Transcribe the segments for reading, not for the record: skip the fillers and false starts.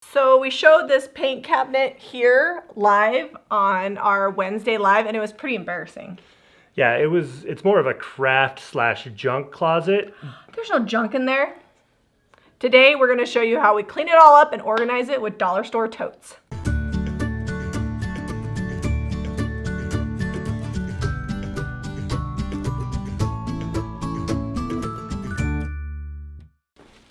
So we showed this paint cabinet here live on our Wednesday live, and it was pretty embarrassing. Yeah, it's more of a craft / junk closet. There's no junk in there. Today we're going to show you how we clean it all up and organize it with dollar store totes.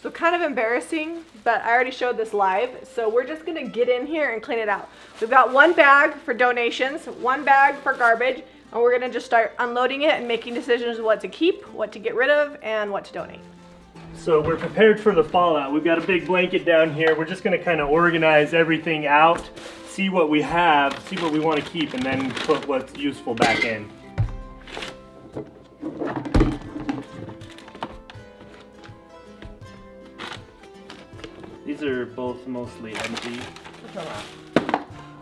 So kind of embarrassing, but I already showed this live, so we're just gonna get in here and clean it out. We've got one bag for donations, one bag for garbage, and we're gonna just start unloading it and making decisions what to keep, what to get rid of, and what to donate. So we're prepared for the fallout. We've got a big blanket down here. We're just gonna kind of organize everything out, see what we have, see what we want to keep, and then put what's useful back in. These are both mostly empty.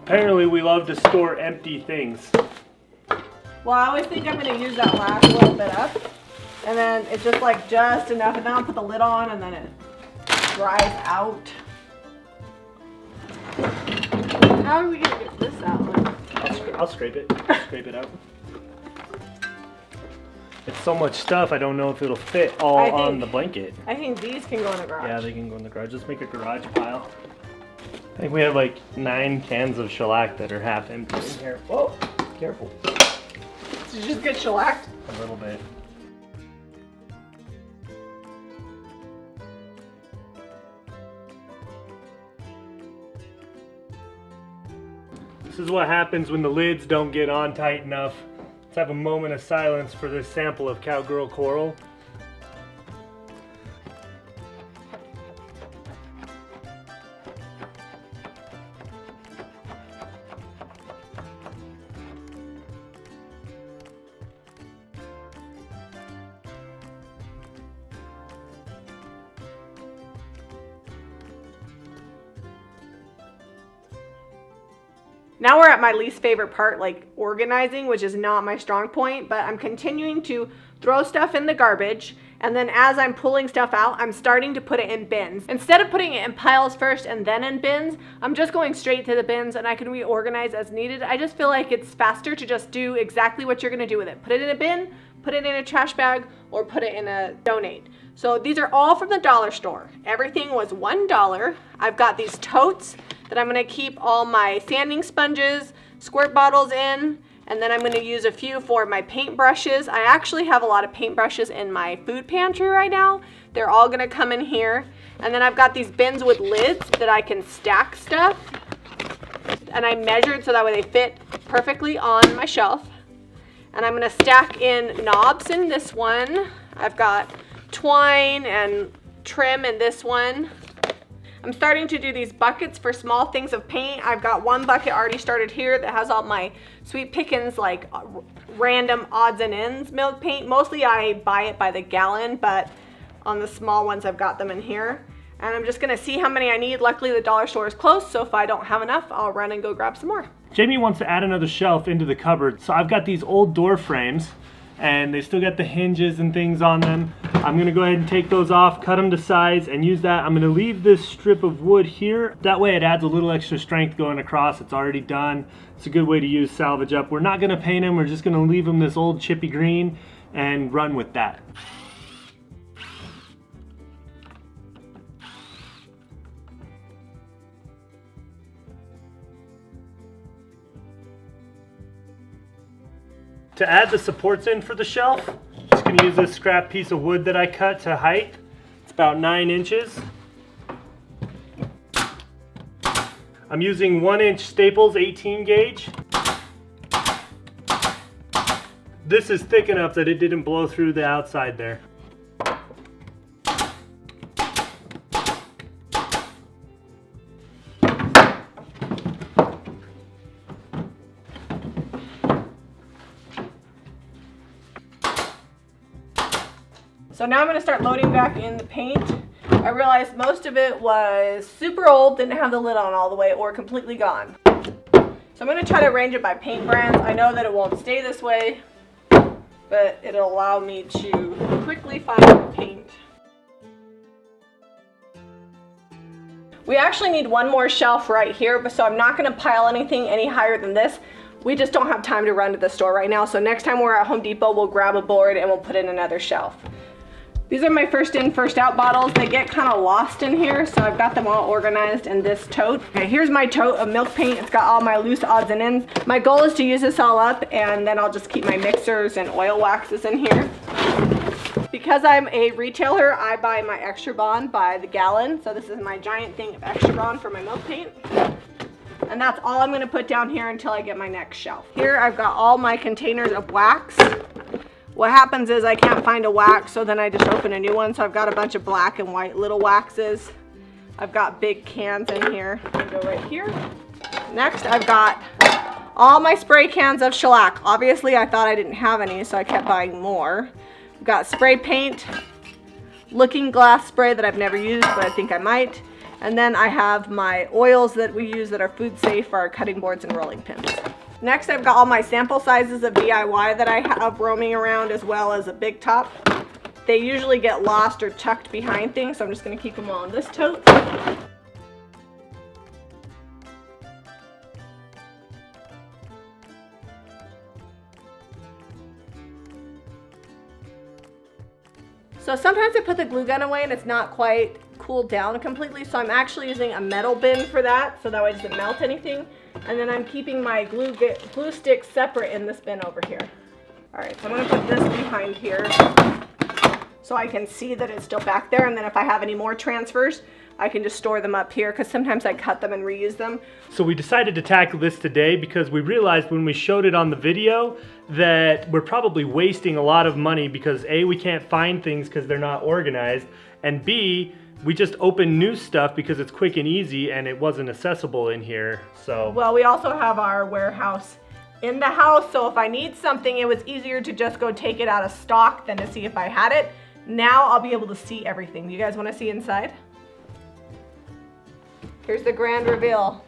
Apparently we love to store empty things. Well, I always think I'm going to use that last little bit up, and then it's just like just enough, and then I'll put the lid on, and then it dries out. How are we going to get this out? I'll scrape it. Scrape it out. It's so much stuff, I don't know if it'll fit all on the blanket. I think these can go in the garage. Yeah, they can go in the garage. Let's make a garage pile. I think we have like 9 cans of shellac that are half empty in here. Whoa, careful. Did you just get shellacked? A little bit. This is what happens when the lids don't get on tight enough. Let's have a moment of silence for this sample of cowgirl coral. Now we're at my least favorite part, like organizing, which is not my strong point, but I'm continuing to throw stuff in the garbage, and then as I'm pulling stuff out, I'm starting to put it in bins. Instead of putting it in piles first and then in bins, I'm just going straight to the bins, and I can reorganize as needed. I just feel like it's faster to just do exactly what you're gonna do with it. Put it in a bin, put it in a trash bag, or put it in a donate. So these are all from the dollar store. Everything was $1. I've got these totes that I'm gonna keep all my sanding sponges, squirt bottles in, and then I'm gonna use a few for my paint brushes. I actually have a lot of paint brushes in my food pantry right now. They're all gonna come in here. And then I've got these bins with lids that I can stack stuff. And I measured so that way they fit perfectly on my shelf. And I'm gonna stack in knobs in this one. I've got twine and trim in this one. I'm starting to do these buckets for small things of paint. I've got one bucket already started here that has all my sweet pickings, like random odds and ends milk paint. Mostly I buy it by the gallon, but on the small ones I've got them in here. And I'm just gonna see how many I need. Luckily the dollar store is close, so if I don't have enough, I'll run and go grab some more. Jamie wants to add another shelf into the cupboard, so I've got these old door frames, and they still got the hinges and things on them. I'm gonna go ahead and take those off, cut them to size, and use that. I'm gonna leave this strip of wood here. That way it adds a little extra strength going across. It's already done. It's a good way to use salvage up. We're not gonna paint them. We're just gonna leave them this old chippy green and run with that. To add the supports in for the shelf, I'm just going to use this scrap piece of wood that I cut to height. It's about 9 inches. I'm using 1-inch Staples 18 gauge. This is thick enough that it didn't blow through the outside there. So now I'm going to start loading back in the paint. I realized most of it was super old, didn't have the lid on all the way, or completely gone. So I'm going to try to arrange it by paint brands. I know that it won't stay this way, but it'll allow me to quickly find the paint. We actually need one more shelf right here, but so I'm not gonna pile anything any higher than this. We just don't have time to run to the store right now, so next time we're at Home Depot, we'll grab a board and we'll put in another shelf. These are my first in, first out bottles. They get kind of lost in here, so I've got them all organized in this tote. Okay, here's my tote of milk paint. It's got all my loose odds and ends. My goal is to use this all up, and then I'll just keep my mixers and oil waxes in here. Because I'm a retailer, I buy my Extra Bond by the gallon. So this is my giant thing of Extra Bond for my milk paint. And that's all I'm gonna put down here until I get my next shelf. Here I've got all my containers of wax. What happens is I can't find a wax, so then I just open a new one. So I've got a bunch of black and white little waxes. I've got big cans in here. I'll go right here. Next, I've got all my spray cans of shellac. Obviously, I thought I didn't have any, so I kept buying more. I've got spray paint, looking glass spray that I've never used, but I think I might. And then I have my oils that we use that are food safe for our cutting boards and rolling pins. Next, I've got all my sample sizes of DIY that I have roaming around, as well as a big top. They usually get lost or tucked behind things, so I'm just gonna keep them all in this tote. So sometimes I put the glue gun away and it's not quite cooled down completely, so I'm actually using a metal bin for that, so that way it doesn't melt anything. And then I'm keeping my glue sticks separate in this bin over here. All right, so I'm gonna put this behind here so I can see that it's still back there, and then if I have any more transfers, I can just store them up here, because sometimes I cut them and reuse them. So we decided to tackle this today because we realized when we showed it on the video that we're probably wasting a lot of money because A, we can't find things because they're not organized, and B, we just open new stuff because it's quick and easy and it wasn't accessible in here. So well, we also have our warehouse in the house, so if I need something, it was easier to just go take it out of stock than to see if I had it. Now I'll be able to see everything. You guys want to see inside? Here's the grand reveal.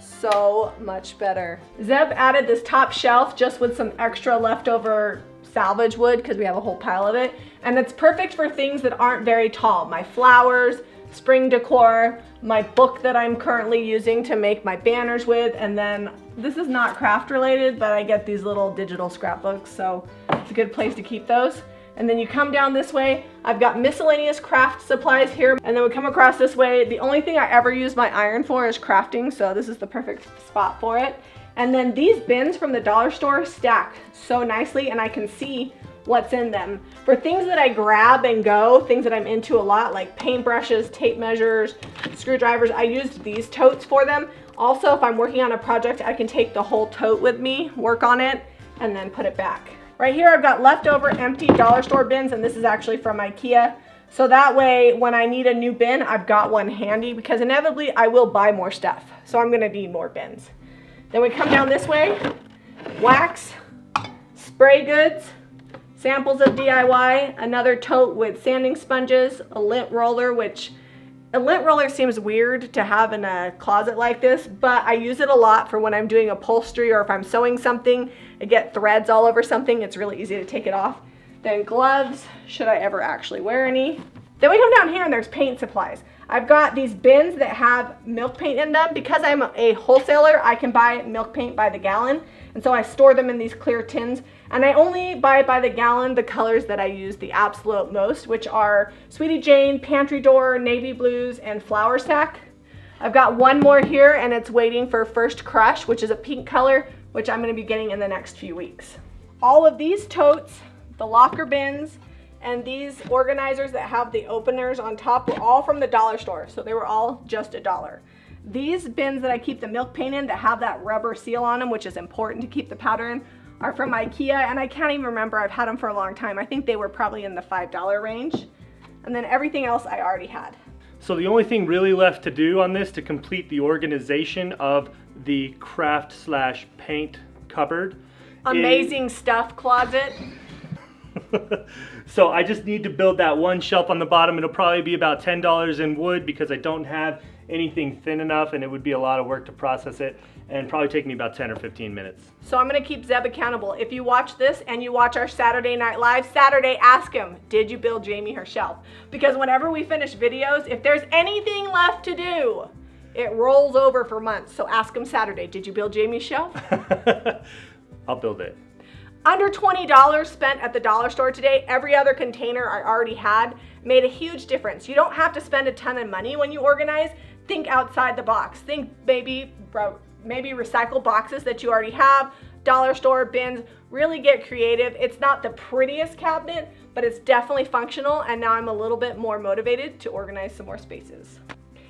So much better. Zeb added this top shelf just with some extra leftover salvage wood because we have a whole pile of it, and it's perfect for things that aren't very tall. My flowers, spring decor, my book that I'm currently using to make my banners with, and then this is not craft related, but I get these little digital scrapbooks, so it's a good place to keep those. And then you come down this way, I've got miscellaneous craft supplies here, and then we come across this way. The only thing I ever use my iron for is crafting, so this is the perfect spot for it. And then these bins from the dollar store stack so nicely, and I can see what's in them. For things that I grab and go, things that I'm into a lot, like paintbrushes, tape measures, screwdrivers, I used these totes for them. Also, if I'm working on a project, I can take the whole tote with me, work on it, and then put it back. Right here, I've got leftover empty dollar store bins, and this is actually from IKEA. So that way, when I need a new bin, I've got one handy, because inevitably I will buy more stuff. So I'm gonna need more bins. Then we come down this way, wax, spray goods, samples of DIY, another tote with sanding sponges, a lint roller, which a lint roller seems weird to have in a closet like this, but I use it a lot for when I'm doing upholstery or if I'm sewing something, I get threads all over something, it's really easy to take it off. Then gloves, should I ever actually wear any. Then we come down here and there's paint supplies. I've got these bins that have milk paint in them. Because I'm a wholesaler, I can buy milk paint by the gallon. And so I store them in these clear tins. And I only buy by the gallon the colors that I use the absolute most, which are Sweetie Jane, Pantry Door, Navy Blues, and Flour Sack. I've got one more here and it's waiting for First Crush, which is a pink color, which I'm gonna be getting in the next few weeks. All of these totes, the locker bins, and these organizers that have the openers on top were all from the dollar store, so they were all just $1. These bins that I keep the milk paint in that have that rubber seal on them, which is important to keep the powder in, are from IKEA, and I can't even remember, I've had them for a long time. I think they were probably in the $5 range. And then everything else I already had. So the only thing really left to do on this to complete the organization of the craft/paint cupboard. Amazing stuff closet. So I just need to build that one shelf on the bottom. It'll probably be about $10 in wood because I don't have anything thin enough, and it would be a lot of work to process it, and probably take me about 10 or 15 minutes. So I'm gonna keep Zeb accountable. If you watch this and you watch our Saturday Night Live, Saturday, ask him, did you build Jami her shelf? Because whenever we finish videos, if there's anything left to do, it rolls over for months. So ask him Saturday, did you build Jami's shelf? I'll build it. Under $20 spent at the dollar store today. Every other container I already had made a huge difference. You don't have to spend a ton of money when you organize. Think outside the box. Think maybe recycle boxes that you already have, dollar store bins. Really get creative. It's not the prettiest cabinet, but it's definitely functional, and now I'm a little bit more motivated to organize some more spaces.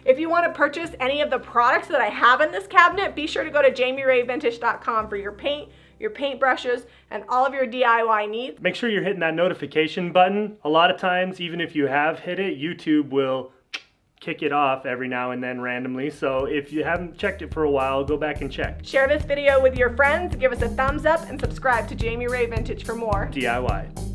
If you want to purchase any of the products that I have in this cabinet, be sure to go to jamirayvintage.com for your paint, your paintbrushes, and all of your DIY needs. Make sure you're hitting that notification button. A lot of times, even if you have hit it, YouTube will kick it off every now and then randomly. So if you haven't checked it for a while, go back and check. Share this video with your friends, give us a thumbs up, and subscribe to Jami Ray Vintage for more DIY.